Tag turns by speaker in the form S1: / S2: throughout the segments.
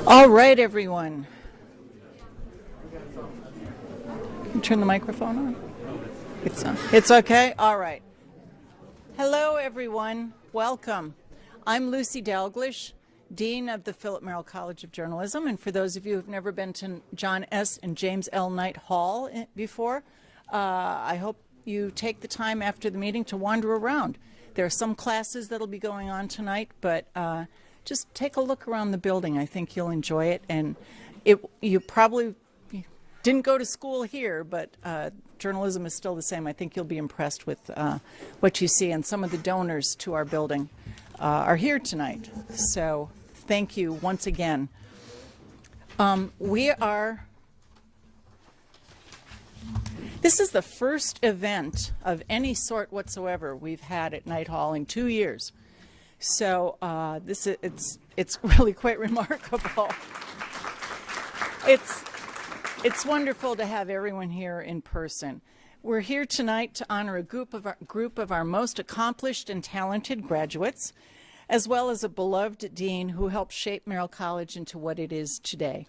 S1: All right, everyone. Can you turn the microphone on? It's on. It's okay? All right. Hello, everyone. Welcome. I'm Lucy Dalglish, Dean of the Philip Merrill College of Journalism. And for those of you who have never been to John S. and James L. Knight Hall before, I hope you take the time after the meeting to wander around. There are some classes that will be going on tonight, but just take a look around the building. I think you'll enjoy it. And you probably didn't go to school here, but journalism is still the same. I think you'll be impressed with what you see. And some of the donors to our building are here tonight. So thank you once again. This is the first event of any sort whatsoever we've had at Knight Hall in 2 years. So it's really quite remarkable. It's wonderful to have everyone here in person. We're here tonight to honor a group of our most accomplished and talented graduates, as well as a beloved dean who helped shape Merrill College into what it is today.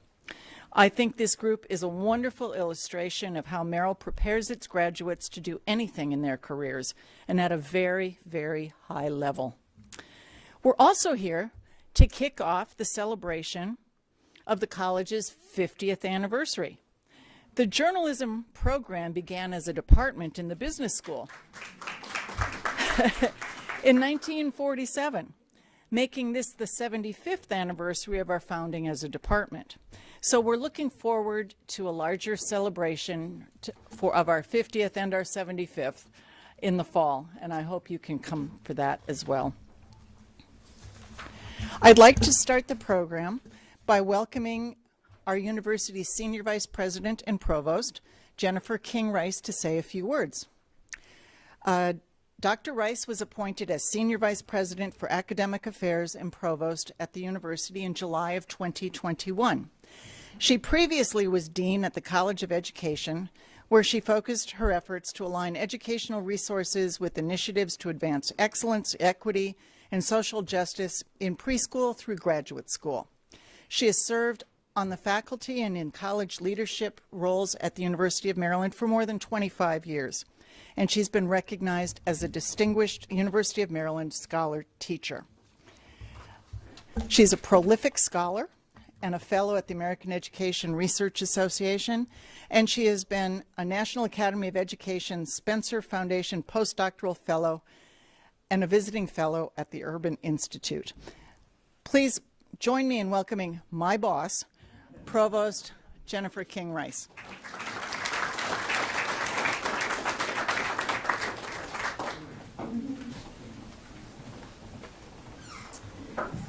S1: I think this group is a wonderful illustration of how Merrill prepares its graduates to do anything in their careers, and at a very, very high level. We're also here to kick off the celebration of the college's 50th anniversary. The journalism program began as a department in the business school in 1947, making this the 75th anniversary of our founding as a department. So we're looking forward to a larger celebration of our 50th and our 75th in the fall, and I hope you can come for that as well. I'd like to start the program by welcoming our university's Senior Vice President and Provost, Jennifer King Rice, to say a few words. Dr. Rice was appointed as Senior Vice President for Academic Affairs and Provost at the university in July of 2021. She previously was Dean at the College of Education, where she focused her efforts to align educational resources with initiatives to advance excellence, equity, and social justice in preschool through graduate school. She has served on the faculty and in college leadership roles at the University of Maryland for more than 25 years. And she's been recognized as a distinguished University of Maryland scholar teacher. She's a prolific scholar and a fellow at the American Education Research Association, and she has been a National Academy of Education Spencer Foundation postdoctoral fellow and a visiting fellow at the Urban Institute. Please join me in welcoming my boss, Provost Jennifer King Rice.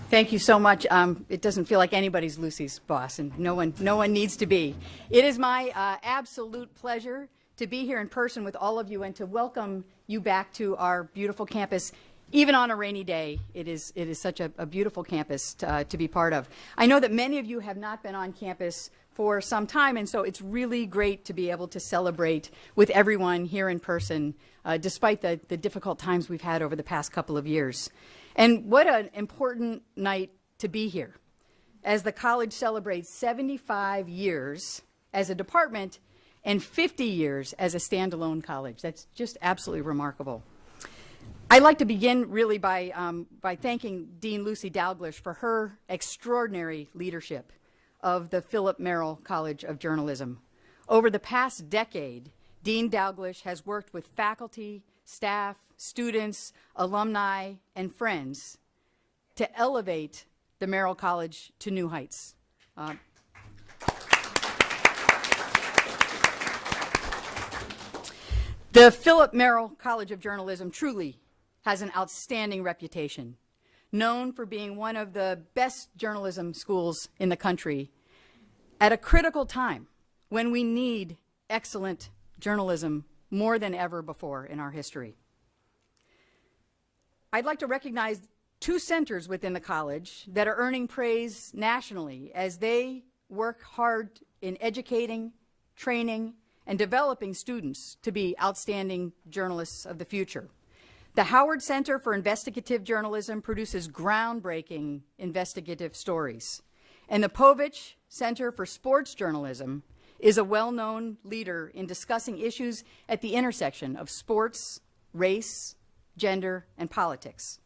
S2: Thank you so much. It doesn't feel like anybody's Lucy's boss, and no one needs to be. It is my absolute pleasure to be here in person with all of you and to welcome you back to our beautiful campus. Even on a rainy day, it is such a beautiful campus to be part of. I know that many of you have not been on campus for some time, and so it's really great to be able to celebrate with everyone here in person, despite the difficult times we've had over the past couple of years. And what an important night to be here, as the college celebrates 75 years as a department and 50 years as a standalone college. That's just absolutely remarkable. I'd like to begin really by thanking Dean Lucy Dalglish for her extraordinary leadership of the Philip Merrill College of Journalism. Over the past decade, Dean Dalglish has worked with faculty, staff, students, alumni, and friends to elevate the Merrill College to new heights. The Philip Merrill College of Journalism truly has an outstanding reputation, known for being one of the best journalism schools in the country at a critical time when we need excellent journalism more than ever before in our history. I'd like to recognize two centers within the college that are earning praise nationally as they work hard in educating, training, and developing students to be outstanding journalists of the future. The Howard Center for Investigative Journalism produces groundbreaking investigative stories, And the Povich Center for Sports Journalism is a well-known leader in discussing issues at the intersection of sports, race, gender, and politics.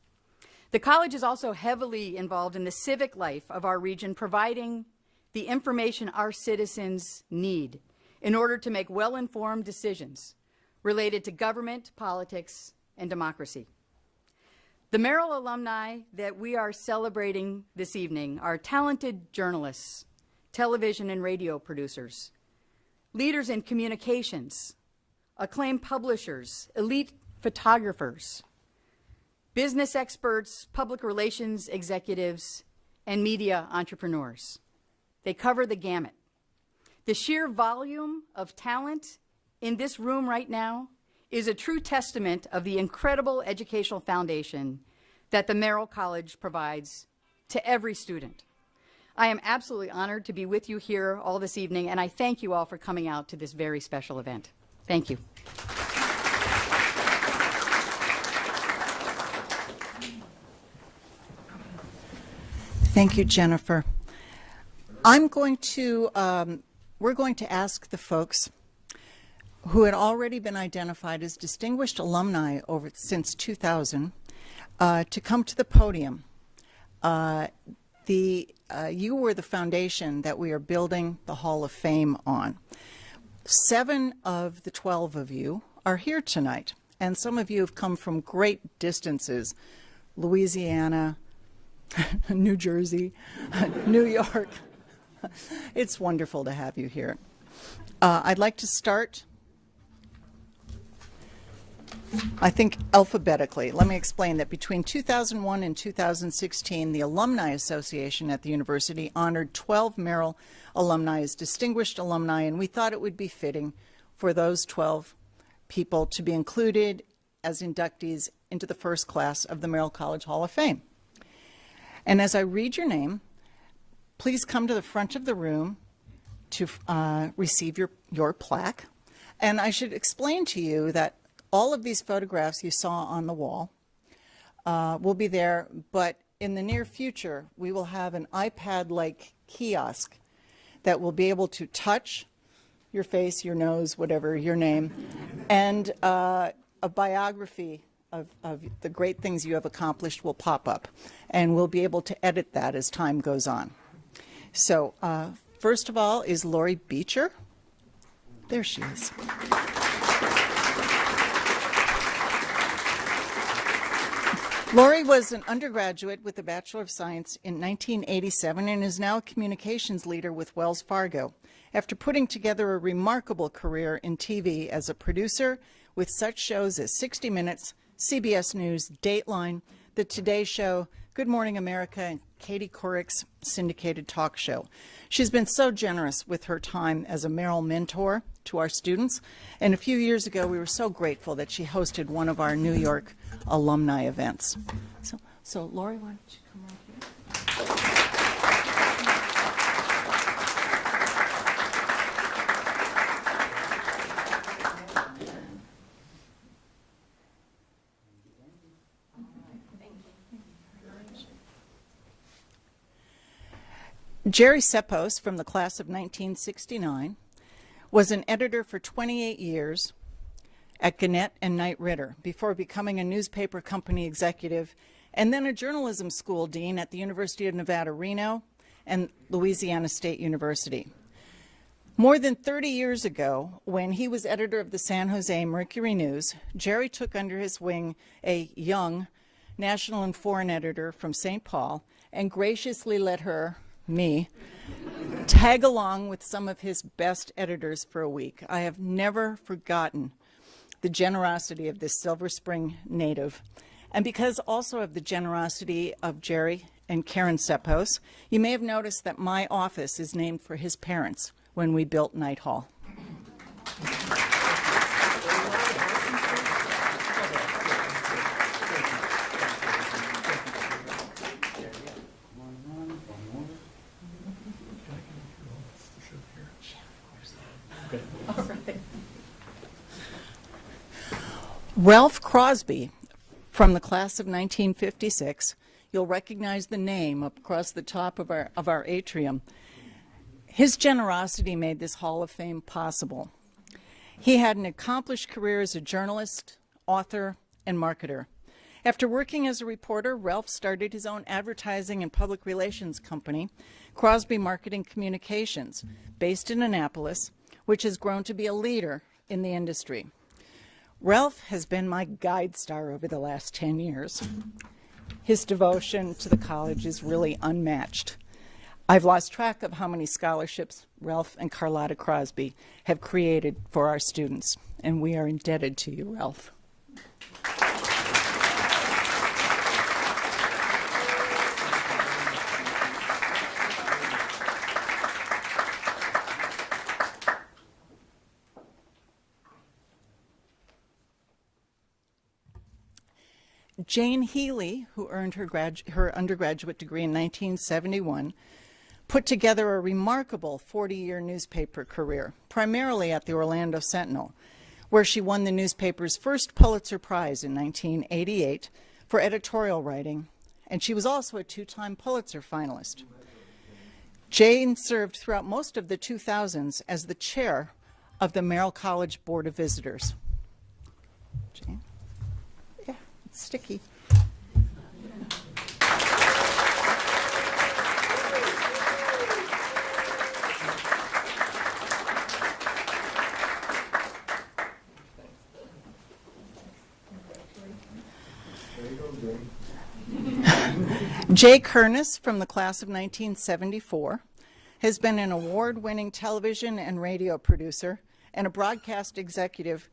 S2: The college is also heavily involved in the civic life of our region, providing the information our citizens need in order to make well-informed decisions related to government, politics, and democracy. The Merrill alumni that we are celebrating this evening are talented journalists, television and radio producers, leaders in communications, acclaimed publishers, elite photographers, business experts, public relations executives, and media entrepreneurs. They cover the gamut. The sheer volume of talent in this room right now is a true testament of the incredible educational foundation that the Merrill College provides to every student. I am absolutely honored to be with you here all this evening, and I thank you all for coming out to this very special event. Thank you.
S1: Thank you, Jennifer. We're going to ask the folks who had already been identified as distinguished alumni since 2000 to come to the podium. You were the foundation that we are building the Hall of Fame on. 7 of the 12 of you are here tonight, and some of you have come from great distances: Louisiana, New Jersey, New York. It's wonderful to have you here. I'd like to start, I think, alphabetically. Let me explain that between 2001 and 2016, the Alumni Association at the university honored 12 Merrill alumni as distinguished alumni, and we thought it would be fitting for those 12 people to be included as inductees into the first class of the Merrill College Hall of Fame. And as I read your name, please come to the front of the room to receive your plaque. And I should explain to you that all of these photographs you saw on the wall will be there, but in the near future, we will have an iPad-like kiosk that will be able to touch your face, your nose, whatever, your name, and a biography of the great things you have accomplished will pop up, and we'll be able to edit that as time goes on. So first of all is Lori Beecher. There she is. Lori was an undergraduate with a Bachelor of Science in 1987 and is now a communications leader with Wells Fargo, after putting together a remarkable career in TV as a producer with such shows as 60 Minutes, CBS News, Dateline, The Today Show, Good Morning America, and Katie Couric's syndicated talk show. She's been so generous with her time as a Merrill mentor to our students, and a few years ago we were so grateful that she hosted one of our New York alumni events. So Lori, why don't you come right here? Jerry CEPPOS, from the class of 1969, was an editor for 28 years at Gannett and Knight Ridder before becoming a newspaper company executive and then a journalism school dean at the University of Nevada, Reno and Louisiana State University. More than 30 years ago, when he was editor of the San Jose Mercury News, Jerry took under his wing a young national and foreign editor from St. Paul and graciously let me, tag along with some of his best editors for a week. I have never forgotten the generosity of this Silver Spring native. And because also of the generosity of Jerry and Karen CEPPOS, you may have noticed that my office is named for his parents when we built Knight Hall. Ralph Crosby, from the class of 1956, You'll recognize the name up across the top of our atrium. His generosity made this Hall of Fame possible. He had an accomplished career as a journalist, author, and marketer. After working as a reporter, Ralph started his own advertising and public relations company, CROSBY Marketing Communications, based in Annapolis, which has grown to be a leader in the industry. Ralph has been my guide star over the last 10 years. His devotion to the college is really unmatched. I've lost track of how many scholarships Ralph and Carlotta Crosby have created for our students, and we are indebted to you, Ralph. Jane Healy, who earned her undergraduate degree in 1971, put together a remarkable 40-year newspaper career, primarily at the Orlando Sentinel, where she won the newspaper's first Pulitzer Prize in 1988 for editorial writing, and she was also a two-time Pulitzer finalist. Jane served throughout most of the 2000s as the chair of the Merrill College Board of Visitors. Jane? Yeah, it's sticky. Jay KERNIS, from the class of 1974, has been an award-winning television and radio producer and a broadcast executive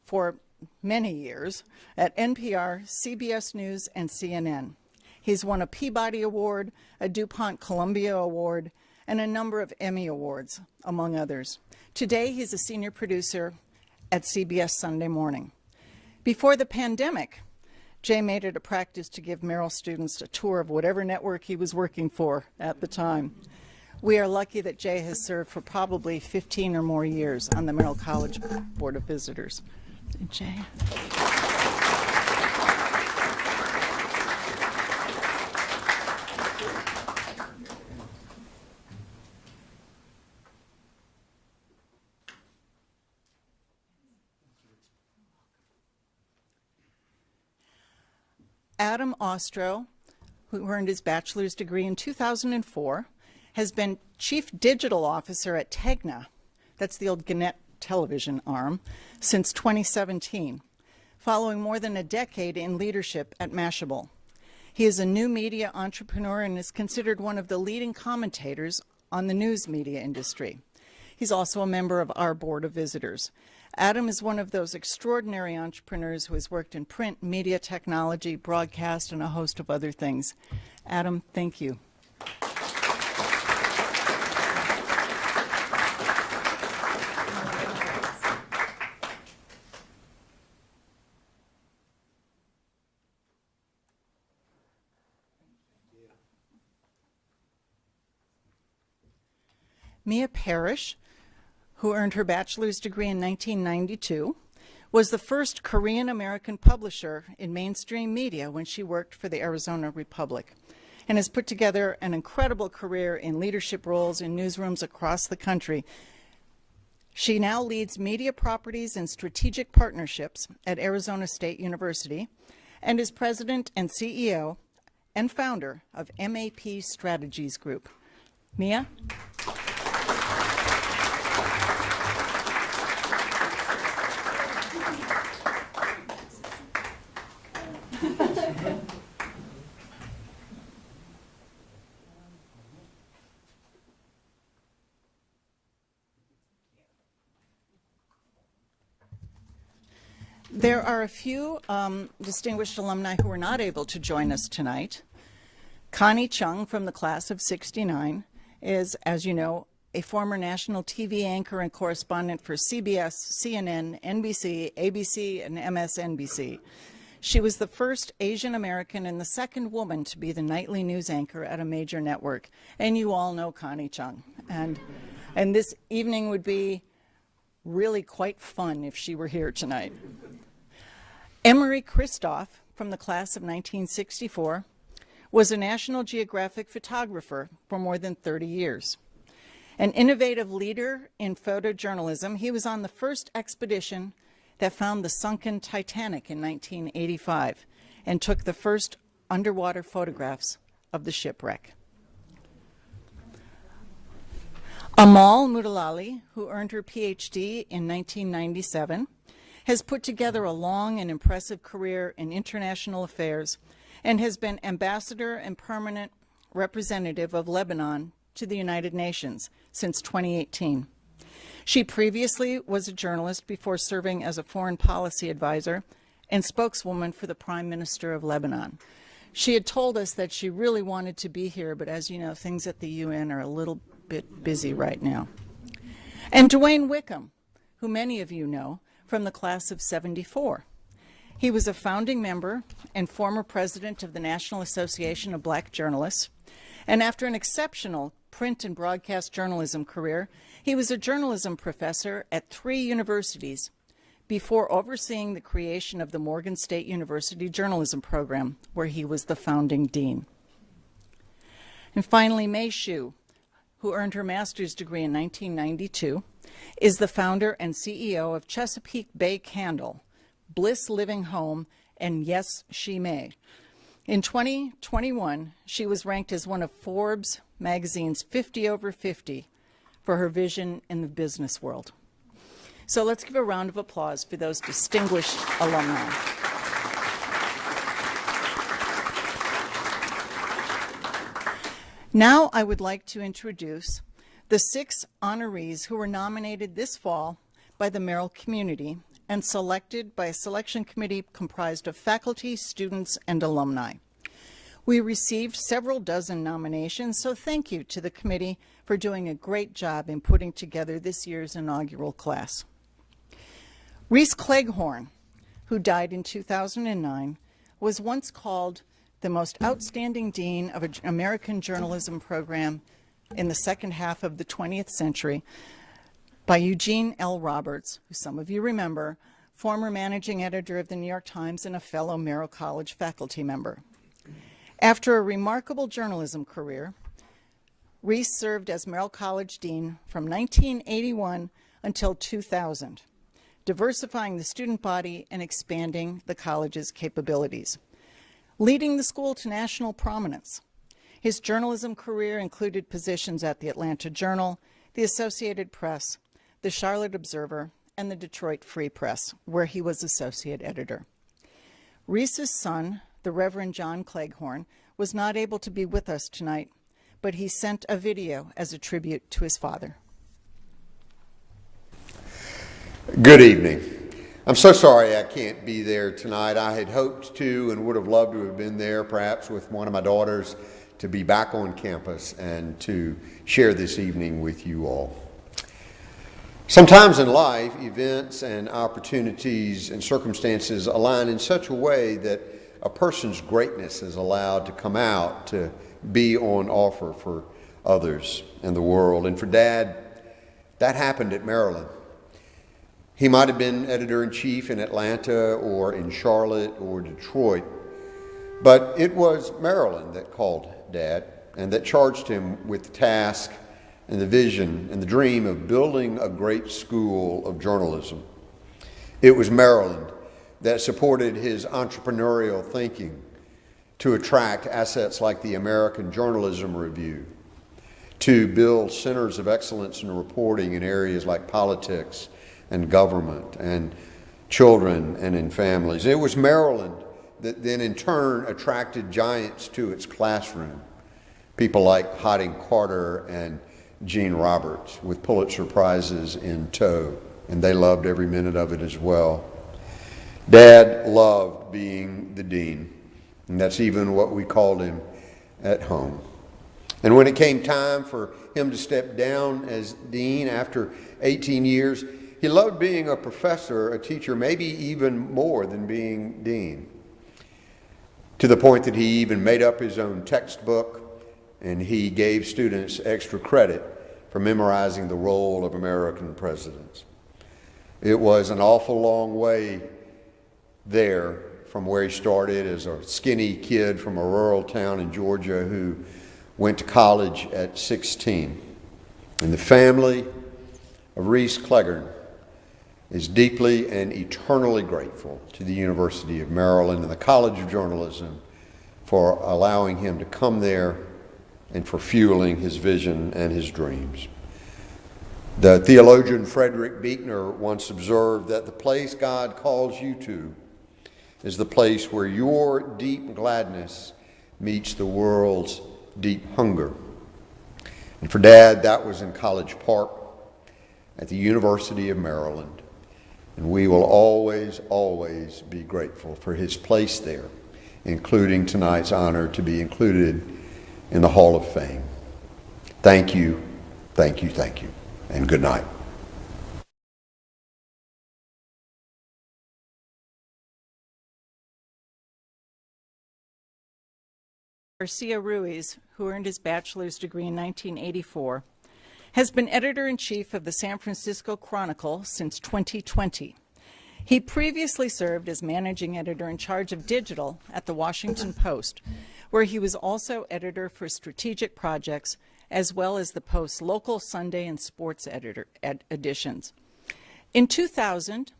S1: for many years at NPR, CBS News, and CNN. He's won a Peabody Award, a DuPont Columbia Award, and a number of Emmy Awards, among others. Today, he's a senior producer at CBS Sunday Morning. Before the pandemic, Jay made it a practice to give Merrill students a tour of whatever network he was working for at the time. We are lucky that Jay has served for probably 15 or more years on the Merrill College Board of Visitors. Jay. Adam Ostrow, who earned his bachelor's degree in 2004, has been Chief Digital Officer at Tegna, that's the old Gannett television arm, since 2017, following more than a decade in leadership at Mashable. He is a new media entrepreneur and is considered one of the leading commentators on the news media industry. He's also a member of our Board of Visitors. Adam is one of those extraordinary entrepreneurs who has worked in print, media technology, broadcast, and a host of other things. Adam, thank you. Mia Parrish, who earned her bachelor's degree in 1992, was the first Korean-American publisher in mainstream media when she worked for the Arizona Republic, and has put together an incredible career in leadership roles in newsrooms across the country. She now leads media properties and strategic partnerships at Arizona State University and is president and CEO and founder of MAP Strategies Group. Mia? There are a few distinguished alumni who were not able to join us tonight. Connie Chung from the class of '69 is, as you know, a former national TV anchor and correspondent for CBS, CNN, NBC, ABC, and MSNBC. She was the first Asian American and the second woman to be the nightly news anchor at a major network. And you all know Connie Chung. And this evening would be really quite fun if she were here tonight. Emery Christoph, from the class of 1964, was a National Geographic photographer for more than 30 years. An innovative leader in photojournalism, he was on the first expedition that found the sunken Titanic in 1985 and took the first underwater photographs of the shipwreck. Amal Mutalali, who earned her PhD in 1997, has put together a long and impressive career in international affairs and has been ambassador and permanent representative of Lebanon to the United Nations since 2018. She previously was a journalist before serving as a foreign policy advisor and spokeswoman for the Prime Minister of Lebanon. She had told us that she really wanted to be here, but as you know, things at the UN are a little bit busy right now. And Dwayne Wickham, who many of you know from the class of '74. He was a founding member and former president of the National Association of Black Journalists, and after an exceptional print and broadcast journalism career, he was a journalism professor at 3 universities before overseeing the creation of the Morgan State University journalism program, where he was the founding dean. And finally, Mei Xu, who earned her master's degree in 1992, is the founder and CEO of Chesapeake Bay Candle, Bliss Living Home, and Yes, She May. In 2021, she was ranked as one of Forbes magazine's 50 over 50 for her vision in the business world. So let's give a round of applause for those distinguished alumni. Now I would like to introduce the 6 honorees who were nominated this fall by the Merrill community and selected by a selection committee comprised of faculty, students, and alumni. We received several dozen nominations, so thank you to the committee for doing a great job in putting together this year's inaugural class. REESE CLEGHORN, who died in 2009, was once called the most outstanding dean of an American journalism program in the second half of the 20th century by Eugene L. Roberts, who some of you remember, former managing editor of the New York Times and a fellow Merrill College faculty member. After a remarkable journalism career, REESE served as Merrill College dean from 1981 until 2000, diversifying the student body and expanding the college's capabilities, leading the school to national prominence. His journalism career included positions at the Atlanta Journal, the Associated Press, the Charlotte Observer, and the Detroit Free Press, where he was associate editor. REESE's son, the Reverend John Cleghorn, was not able to be with us tonight, but he sent a video as a tribute to his father.
S3: Good evening. I'm so sorry I can't be there tonight. I had hoped to and would have loved to have been there, perhaps with one of my daughters, to be back on campus and to share this evening with you all. Sometimes in life, events and opportunities and circumstances align in such a way that a person's greatness is allowed to come out, to be on offer for others in the world. And for Dad, that happened at Maryland. He might have been editor-in-chief in Atlanta or in Charlotte or Detroit, but it was Maryland that called Dad and that charged him with the task and the vision and the dream of building a great school of journalism. It was Maryland that supported his entrepreneurial thinking to attract assets like the American Journalism Review, to build centers of excellence in reporting in areas like politics and government and children and in families. It was Maryland that then in turn attracted giants to its classroom, people like Hodding Carter and Gene Roberts, with Pulitzer Prizes in tow, and they loved every minute of it as well. Dad loved being the dean, and that's even what we called him at home. And when it came time for him to step down as dean after 18 years, he loved being a professor, a teacher, maybe even more than being dean, to the point that he even made up his own textbook and he gave students extra credit for memorizing the role of American presidents. It was an awful long way there from where he started as a skinny kid from a rural town in Georgia who went to college at 16. And the family of REESE CLEGHORN is deeply and eternally grateful to the University of Maryland and the College of Journalism for allowing him to come there and for fueling his vision and his dreams. The theologian Frederick Buechner once observed that the place God calls you to is the place where your deep gladness meets the world's deep hunger. And for Dad, that was in College Park at the University of Maryland. And we will always, always be grateful for his place there, including tonight's honor to be included in the Hall of Fame. Thank you, thank you, thank you, and good night.
S1: GARCIA-RUIZ, who earned his bachelor's degree in 1984, has been editor-in-chief of the San Francisco Chronicle since 2020. He previously served as managing editor in charge of digital at the Washington Post, where he was also editor for strategic projects, as well as the Post's local Sunday and sports editions. In 2000,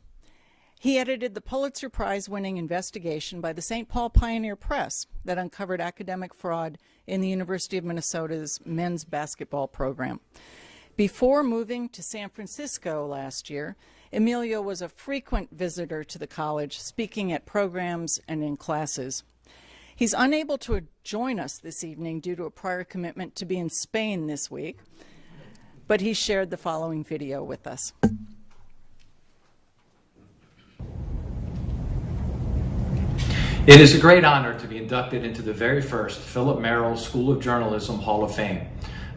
S1: he edited the Pulitzer Prize-winning investigation by the St. Paul Pioneer Press that uncovered academic fraud in the University of Minnesota's men's basketball program. Before moving to San Francisco last year, EMILIO was a frequent visitor to the college, speaking at programs and in classes. He's unable to join us this evening due to a prior commitment to be in Spain this week, but he shared the following video with us.
S4: It is a great honor to be inducted into the very first Philip Merrill School of Journalism Hall of Fame.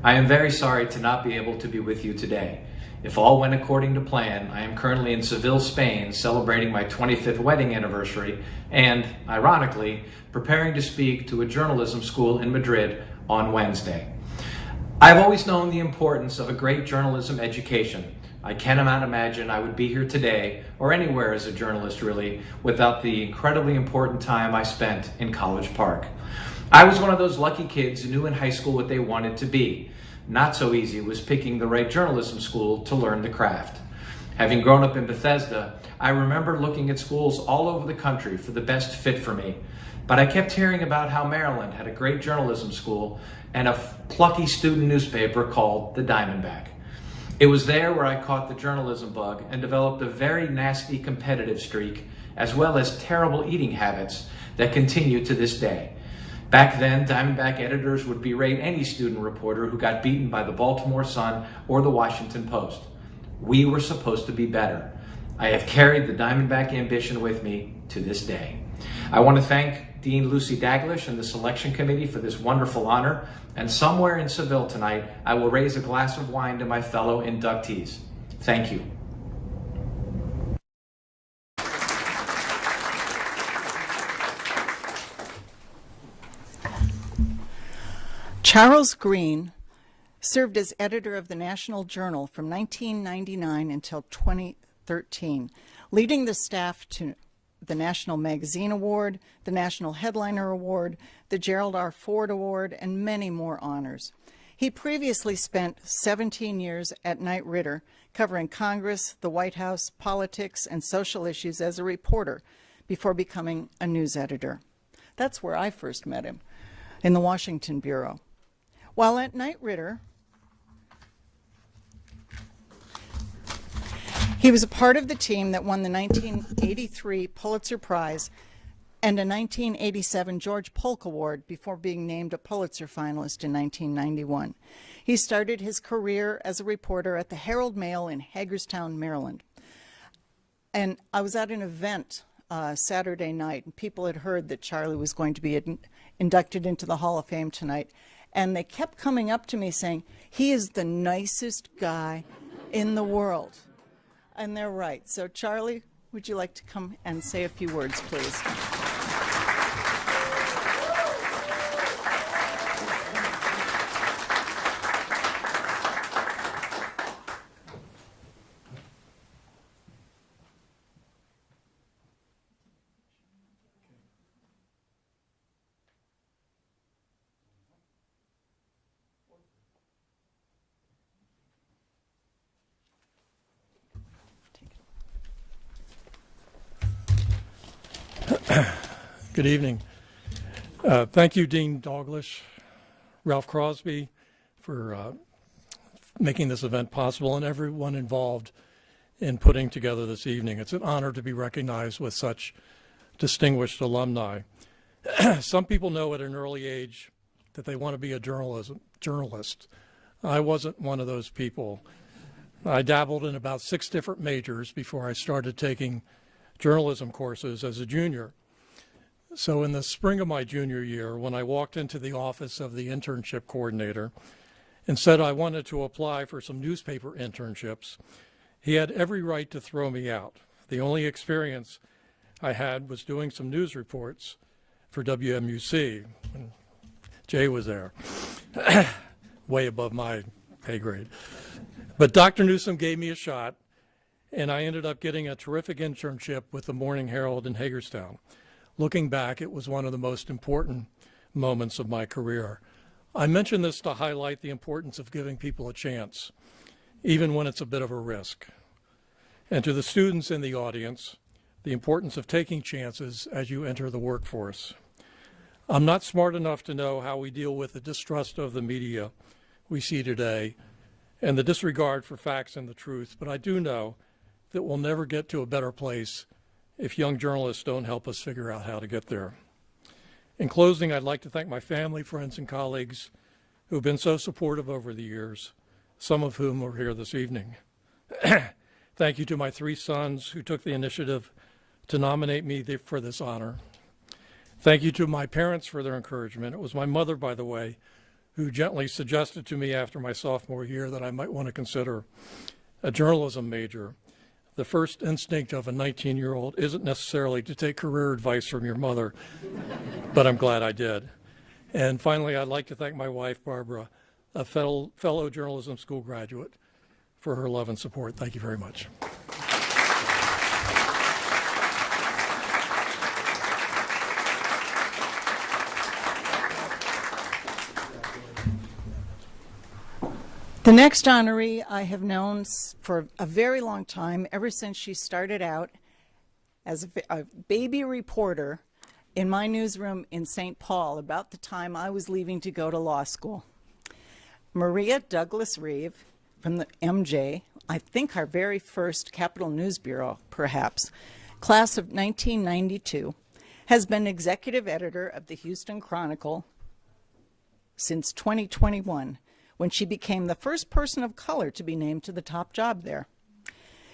S4: I am very sorry to not be able to be with you today. If all went according to plan, I am currently in Seville, Spain, celebrating my 25th wedding anniversary and, ironically, preparing to speak to a journalism school in Madrid on Wednesday. I've always known the importance of a great journalism education. I cannot imagine I would be here today, or anywhere as a journalist really, without the incredibly important time I spent in College Park. I was one of those lucky kids who knew in high school what they wanted to be. Not so easy was picking the right journalism school to learn the craft. Having grown up in Bethesda, I remember looking at schools all over the country for the best fit for me. But I kept hearing about how Maryland had a great journalism school and a plucky student newspaper called the Diamondback. It was there where I caught the journalism bug and developed a very nasty competitive streak, as well as terrible eating habits that continue to this day. Back then, Diamondback editors would berate any student reporter who got beaten by the Baltimore Sun or the Washington Post. We were supposed to be better. I have carried the Diamondback ambition with me to this day. I want to thank Dean Lucy Daglish and the selection committee for this wonderful honor, and somewhere in Seville tonight, I will raise a glass of wine to my fellow inductees. Thank you.
S1: Charles Green served as editor of the National Journal from 1999 until 2013, leading the staff to the National Magazine Award, the National Headliner Award, the Gerald R. Ford Award, and many more honors. He previously spent 17 years at Knight Ridder, covering Congress, the White House, politics, and social issues as a reporter before becoming a news editor. That's where I first met him, in the Washington Bureau. While at Knight Ridder, he was a part of the team that won the 1983 Pulitzer Prize and a 1987 George Polk Award before being named a Pulitzer finalist in 1991. He started his career as a reporter at the Herald Mail in Hagerstown, Maryland. And I was at an event Saturday night, and people had heard that Charlie was going to be inducted into the Hall of Fame tonight. And they kept coming up to me saying, he is the nicest guy in the world. And they're right. So Charlie, would you like to come and say a few words, please?
S5: Good evening. Thank you, Dean Dalglish, Ralph Crosby, for making this event possible, and everyone involved in putting together this evening. It's an honor to be recognized with such distinguished alumni. Some people know at an early age that they want to be a journalist. I wasn't one of those people. I dabbled in about 6 different majors before I started taking journalism courses as a junior. So in the spring of my junior year, when I walked into the office of the internship coordinator and said I wanted to apply for some newspaper internships, he had every right to throw me out. The only experience I had was doing some news reports for WMUC. Jay was there, way above my pay grade. But Dr. Newsom gave me a shot, and I ended up getting a terrific internship with the Morning Herald in Hagerstown. Looking back, it was one of the most important moments of my career. I mention this to highlight the importance of giving people a chance, even when it's a bit of a risk. And to the students in the audience, the importance of taking chances as you enter the workforce. I'm not smart enough to know how we deal with the distrust of the media we see today and the disregard for facts and the truth, but I do know that we'll never get to a better place if young journalists don't help us figure out how to get there. In closing, I'd like to thank my family, friends, and colleagues who've been so supportive over the years, some of whom are here this evening. Thank you to my 3 sons who took the initiative to nominate me for this honor. Thank you to my parents for their encouragement. It was my mother, by the way, who gently suggested to me after my sophomore year that I might want to consider a journalism major. The first instinct of a 19-year-old isn't necessarily to take career advice from your mother, but I'm glad I did. And finally, I'd like to thank my wife, Barbara, a fellow journalism school graduate, for her love and support. Thank you very much.
S1: The next honoree I have known for a very long time, ever since she started out as a baby reporter in my newsroom in St. Paul about the time I was leaving to go to law school. Maria Douglas Reeve from the MJ, I think our very first Capitol News Bureau, perhaps, class of 1992, has been executive editor of the Houston Chronicle since 2021. When she became the first person of color to be named to the top job there.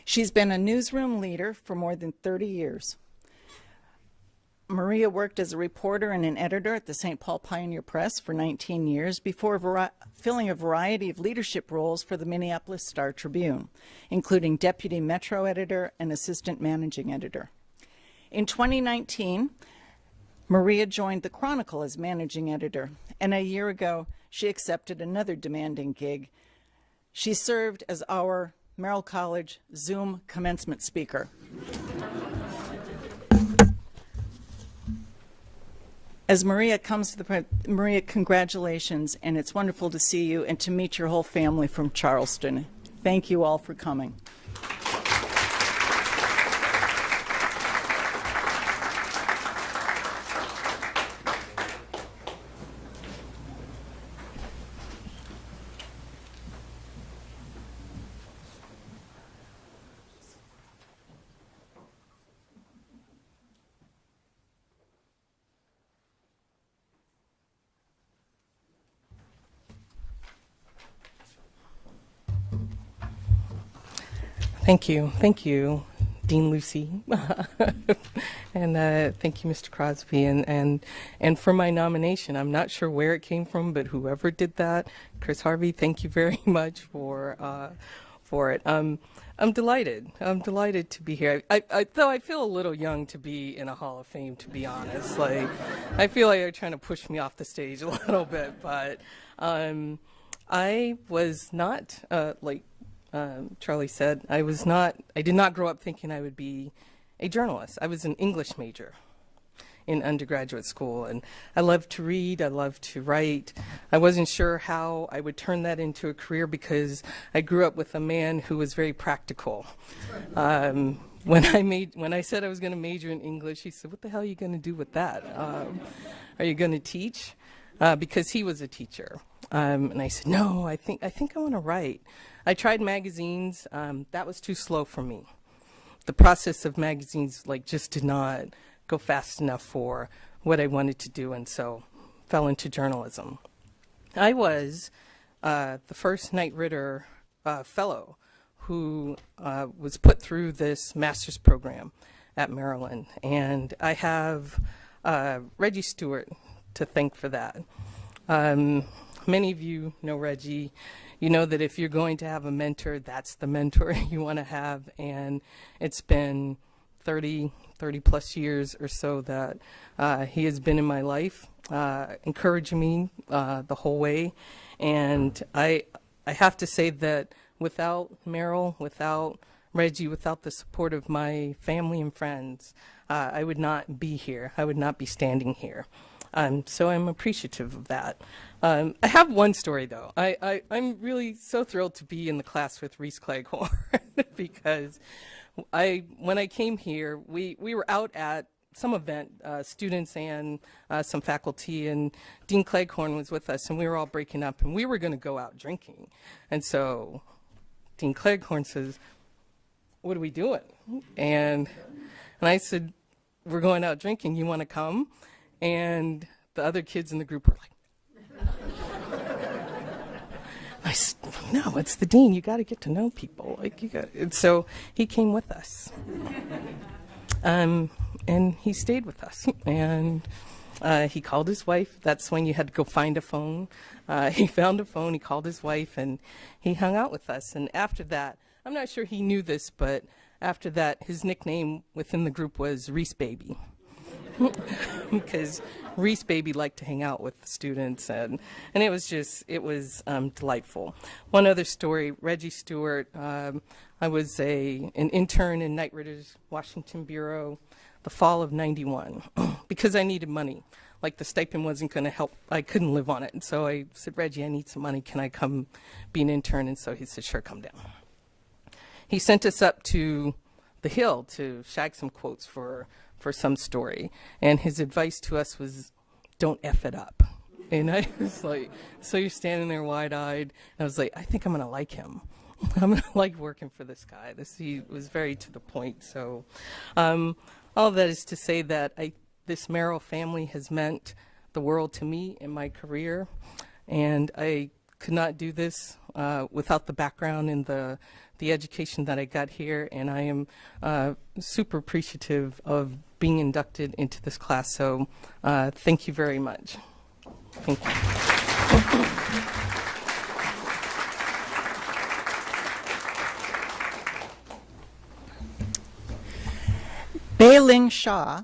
S1: She's been a newsroom leader for more than 30 years. Maria worked as a reporter and an editor at the St. Paul Pioneer Press for 19 years before filling a variety of leadership roles for the Minneapolis Star-Tribune, including deputy metro editor and assistant managing editor. In 2019, Maria joined the Chronicle as managing editor, and a year ago, she accepted another demanding gig. She served as our Merrill College Zoom commencement speaker. As Maria comes to the Maria, congratulations, and it's wonderful to see you and to meet your whole family from Charleston. Thank you all for coming.
S6: Thank you, Dean Lucy, and thank you, Mr. Crosby, and for my nomination. I'm not sure where it came from, but whoever did that, Chris Harvey, thank you very much for it. I'm delighted. I'm delighted to be here. Though I feel a little young to be in a Hall of Fame, to be honest. Like, I feel like they're trying to push me off the stage a little bit, but I was not like. Charlie said, I did not grow up thinking I would be a journalist. I was an English major in undergraduate school, and I loved to read, I loved to write. I wasn't sure how I would turn that into a career because I grew up with a man who was very practical. when I said I was going to major in English, he said, "What the hell are you going to do with that? Are you going to teach?" Because he was a teacher. And I said, "No, I think I want to write." I tried magazines. That was too slow for me. The process of magazines just did not go fast enough for what I wanted to do, and so fell into journalism. I was the first Knight Ridder fellow who was put through this master's program at Maryland, and I have Reggie Stewart to thank for that. Many of you know Reggie. You know that if you're going to have a mentor, that's the mentor you want to have, and it's been 30 plus years or so that he has been in my life, encouraging me the whole way. And I have to say that without Merrill, without Reggie, without the support of my family and friends, I would not be here. I would not be standing here. So I'm appreciative of that. I have one story, though. I'm really so thrilled to be in the class with Reese Cleghorn because when I came here, we were out at some event, students and some faculty, and Dean Cleghorn was with us, and we were all breaking up, and we were going to go out drinking. And so Dean Cleghorn says, "What are we doing?" And I said, "We're going out drinking. You want to come?" And the other kids in the group were like, I said, "No, it's the dean. You got to get to know people. And so he came with us, and he stayed with us. And he called his wife. That's when you had to go find a phone. He found a phone. He called his wife, and he hung out with us. And after that, I'm not sure he knew this, but after that, his nickname within the group was Reese Baby. Because Reese Baby liked to hang out with the students, and it was delightful. One other story, Reggie Stewart. I was an intern in Knight Ridder's Washington Bureau the fall of '91 because I needed money. The stipend wasn't going to help. I couldn't live on it. And so I said, "Reggie, I need some money. Can I come be an intern?" And so he said, "Sure, come down." He sent us up to the Hill to shag some quotes for some story, and his advice to us was, "Don't F it up." And I was like, so you're standing there wide-eyed, and I was like, I think I'm gonna like him. I'm gonna like working for this guy. He was very to the point. So all of that is to say that this Merrill family has meant the world to me in my career, and I could not do this without the background and the education that I got here, and I am super appreciative of being inducted into this class. So thank you very much. Thank you.
S1: BEY-LING Shaw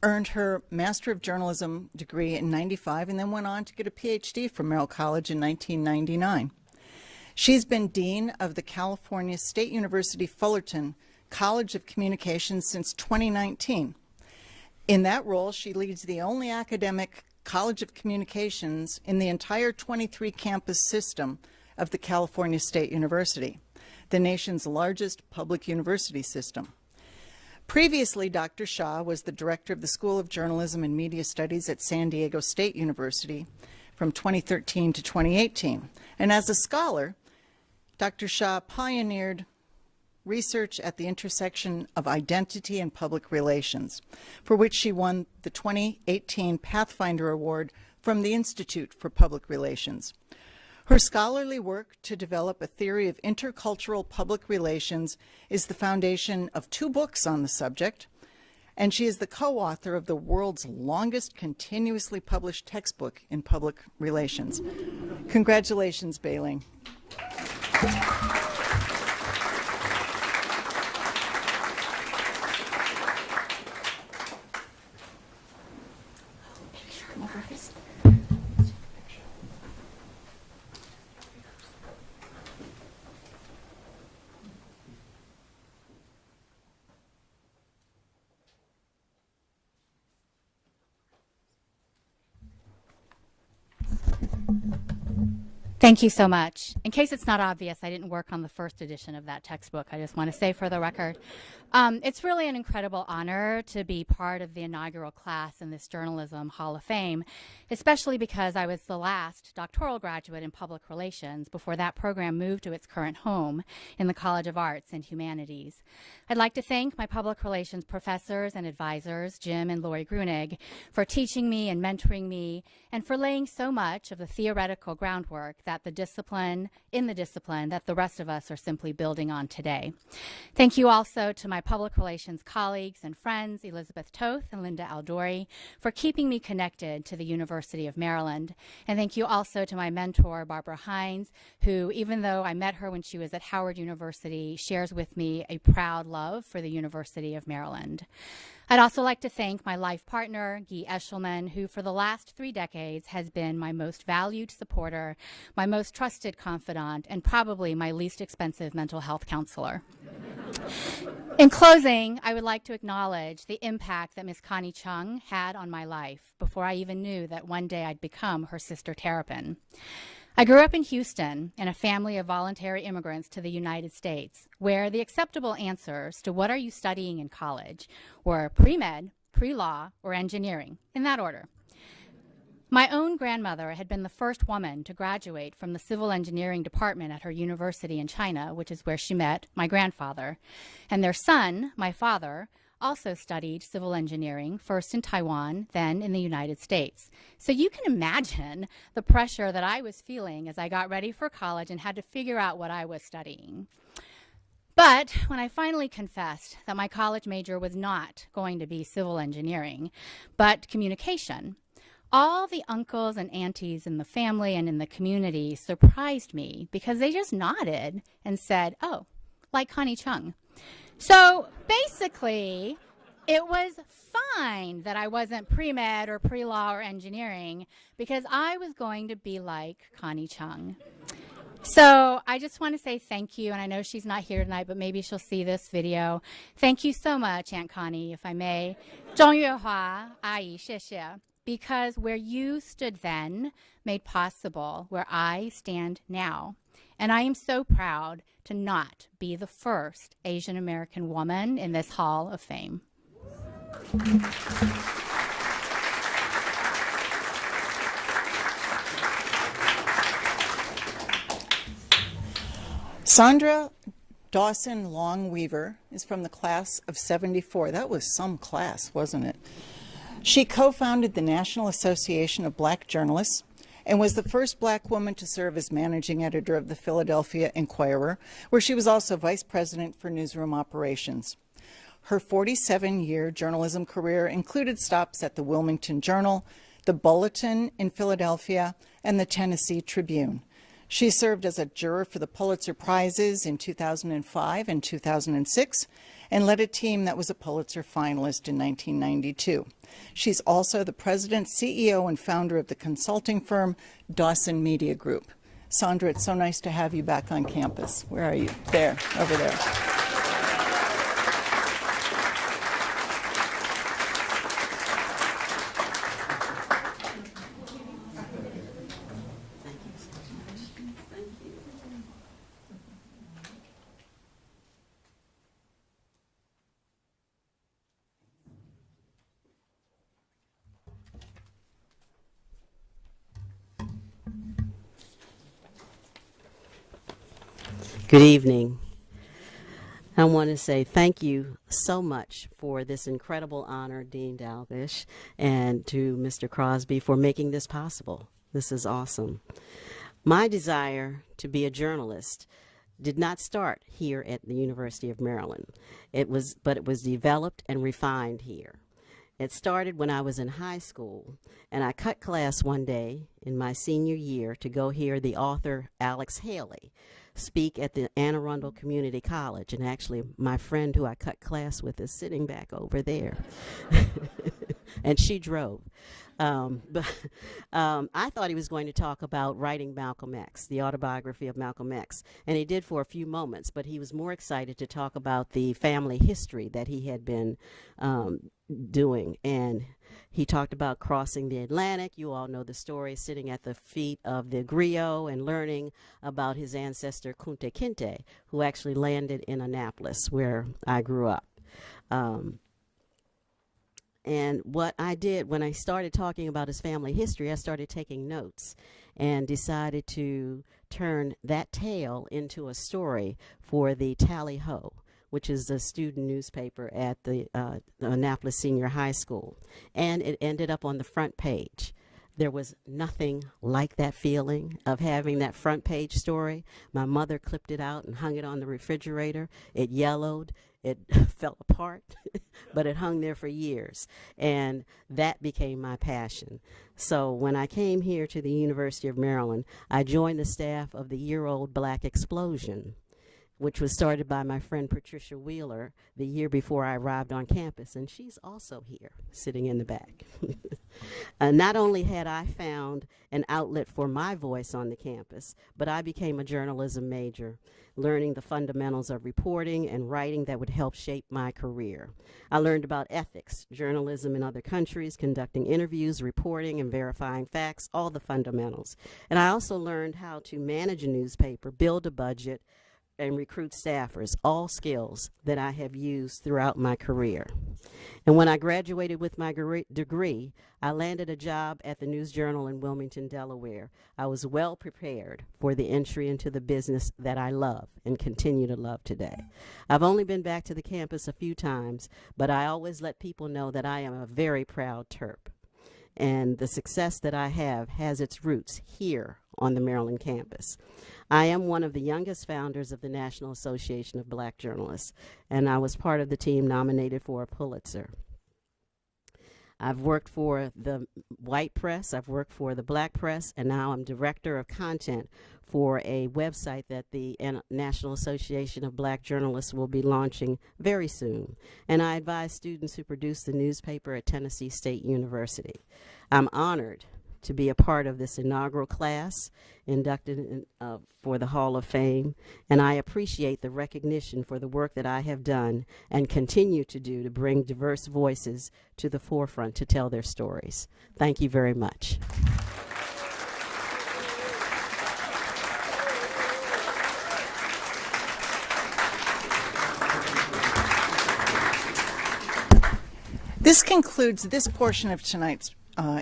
S1: earned her Master of Journalism degree in '95 and then went on to get a PhD from Merrill College in 1999. She's been Dean of the California State University Fullerton College of Communications since 2019. In that role, she leads the only academic College of Communications in the entire 23-campus system of the California State University, the nation's largest public university system. Previously, Dr. Shaw was the director of the School of Journalism and Media Studies at San Diego State University from 2013 to 2018. And as a scholar, Dr. Shaw pioneered research at the intersection of identity and public relations, for which she won the 2018 Pathfinder Award from the Institute for Public Relations. Her scholarly work to develop a theory of intercultural public relations is the foundation of 2 books on the subject, and she is the co-author of the world's longest continuously published textbook in public relations. Congratulations, BEY-LING.
S7: Thank you so much. In case it's not obvious, I didn't work on the first edition of that textbook. I just want to say for the record. It's really an incredible honor to be part of the inaugural class in this Journalism Hall of Fame, especially because I was the last doctoral graduate in public relations before that program moved to its current home in the College of Arts and Humanities. I'd like to thank my public relations professors and advisors, Jim and Lori Grunig, for teaching me and mentoring me, and for laying so much of the theoretical groundwork that the discipline that the rest of us are simply building on today. Thank you also to my public relations colleagues and friends, Elizabeth Toth and Linda Aldori, for keeping me connected to the University of Maryland. And thank you also to my mentor, Barbara Hines, who, even though I met her when she was at Howard University, shares with me a proud love for the University of Maryland. I'd also like to thank my life partner, Guy Eshelman, who for the last 3 decades has been my most valued supporter, my most trusted confidant, and probably my least expensive mental health counselor. In closing, I would like to acknowledge the impact that Ms. Connie Chung had on my life before I even knew that one day I'd become her sister terrapin. I grew up in Houston in a family of voluntary immigrants to the United States, where the acceptable answers to what are you studying in college were pre-med, pre-law, or engineering, in that order. My own grandmother had been the first woman to graduate from the civil engineering department at her university in China, which is where she met my grandfather. And their son, my father, also studied civil engineering, first in Taiwan, then in the United States. So you can imagine the pressure that I was feeling as I got ready for college and had to figure out what I was studying. But when I finally confessed that my college major was not going to be civil engineering, but communication, all the uncles and aunties in the family and in the community surprised me because they just nodded and said, "Oh, like Connie Chung." So basically, it was fine that I wasn't pre-med or pre-law or engineering because I was going to be like Connie Chung. So I just want to say thank you, and I know she's not here tonight, but maybe she'll see this video. Thank you so much, Aunt Connie, if I may. 钟月华阿姨，谢谢. Because where you stood then made possible where I stand now. And I am so proud to not be the first Asian American woman in this Hall of Fame.
S1: Sandra Dawson Long Weaver is from the class of 74. That was some class, wasn't it? She co-founded the National Association of Black Journalists and was the first black woman to serve as managing editor of the Philadelphia Inquirer, where she was also vice president for newsroom operations. Her 47-year journalism career included stops at the Wilmington Journal, the Bulletin in Philadelphia, and the Tennessee Tribune. She served as a juror for the Pulitzer Prizes in 2005 and 2006 and led a team that was a Pulitzer finalist in 1992. She's also the president, CEO, and founder of the consulting firm DAWSON Media Group. Sandra, it's so nice to have you back on campus. Where are you? There, over there.
S8: Good evening. I want to say thank you so much for this incredible honor, Dean Dalglish, and to Mr. Crosby for making this possible. This is awesome. My desire to be a journalist did not start here at the University of Maryland. But it was developed and refined here. It started when I was in high school, and I cut class one day in my senior year to go hear the author Alex Haley speak at the Anne Arundel Community College. And actually, my friend who I cut class with is sitting back over there. And she drove. But I thought he was going to talk about writing Malcolm X, the autobiography of Malcolm X. And he did for a few moments, but he was more excited to talk about the family history that he had been doing. And He talked about crossing the Atlantic. You all know the story, sitting at the feet of the griot and learning about his ancestor Kunta Kinte, who actually landed in Annapolis, where I grew up. And what I did when I started talking about his family history, I started taking notes and decided to turn that tale into a story for the Tally Ho, which is the student newspaper at the Annapolis Senior High School. And it ended up on the front page. There was nothing like that feeling of having that front page story. My mother clipped it out and hung it on the refrigerator. It yellowed. It fell apart, but it hung there for years. And that became my passion. So when I came here to the University of Maryland, I joined the staff of the year-old Black Explosion, which was started by my friend Patricia Wheeler the year before I arrived on campus, and she's also here, sitting in the back. Not only had I found an outlet for my voice on the campus, but I became a journalism major, learning the fundamentals of reporting and writing that would help shape my career. I learned about ethics, journalism in other countries, conducting interviews, reporting, and verifying facts, all the fundamentals. And I also learned how to manage a newspaper, build a budget, and recruit staffers, all skills that I have used throughout my career. And when I graduated with my degree, I landed a job at the News Journal in Wilmington, Delaware. I was well prepared for the entry into the business that I love and continue to love today. I've only been back to the campus a few times, but I always let people know that I am a very proud Terp. And the success that I have has its roots here on the Maryland campus. I am one of the youngest founders of the National Association of Black Journalists, and I was part of the team nominated for a Pulitzer. I've worked for the white press, I've worked for the black press, and now I'm director of content for a website that the National Association of Black Journalists will be launching very soon. And I advise students who produce the newspaper at Tennessee State University. I'm honored to be a part of this inaugural class inducted for the Hall of Fame, and I appreciate the recognition for the work that I have done and continue to do to bring diverse voices to the forefront to tell their stories. Thank you very much.
S1: This concludes this portion of tonight's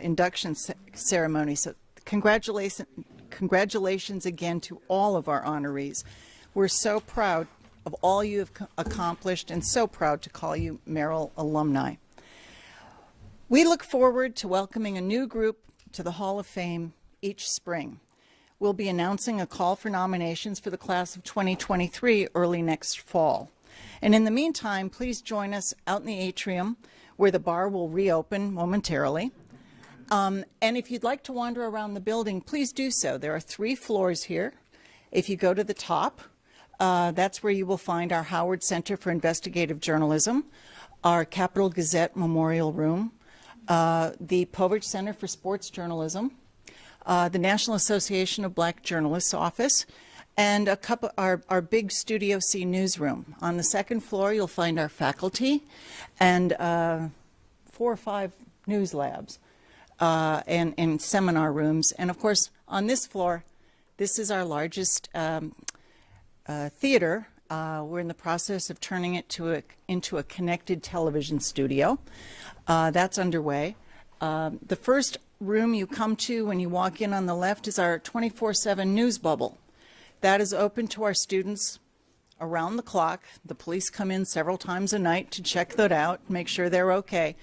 S1: induction ceremony. So congratulations again to all of our honorees. We're so proud of all you have accomplished and so proud to call you Merrill alumni. We look forward to welcoming a new group to the Hall of Fame each spring. We'll be announcing a call for nominations for the class of 2023 early next fall. And in the meantime, please join us out in the atrium where the bar will reopen momentarily. And if you'd like to wander around the building, please do so. There are 3 floors here. If you go to the top, that's where you will find our Howard Center for Investigative Journalism, our Capitol Gazette Memorial Room, the Povich Center for Sports Journalism, the National Association of Black Journalists office, and a couple our big Studio C newsroom. On the 2nd floor, you'll find our faculty and 4 or 5 news labs. And seminar rooms. And of course, on this floor, this is our largest theater. We're in the process of turning it into a connected television studio. That's underway. The first room you come to when you walk in on the left is our 24/7 news bubble. That is open to our students around the clock. The police come in several times a night to check that out, make sure they're okay.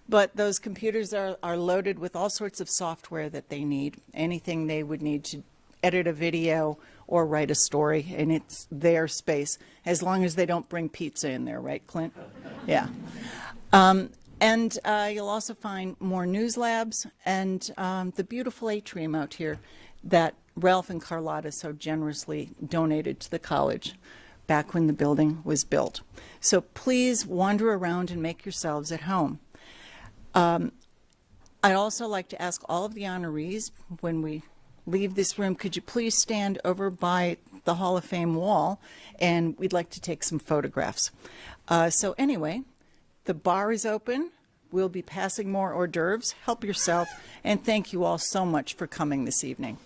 S1: But those computers are loaded with all sorts of software that they need, anything they would need to edit a video or write a story, and it's their space, as long as they don't bring pizza in there, right, Clint? Yeah. And you'll also find more news labs and the beautiful atrium out here that Ralph and Carlotta so generously donated to the college back when the building was built. So please wander around and make yourselves at home. I'd also like to ask all of the honorees, when we leave this room, could you please stand over by the Hall of Fame wall, and we'd like to take some photographs. So anyway, the bar is open. We'll be passing more hors d'oeuvres. Help yourself. And thank you all so much for coming this evening.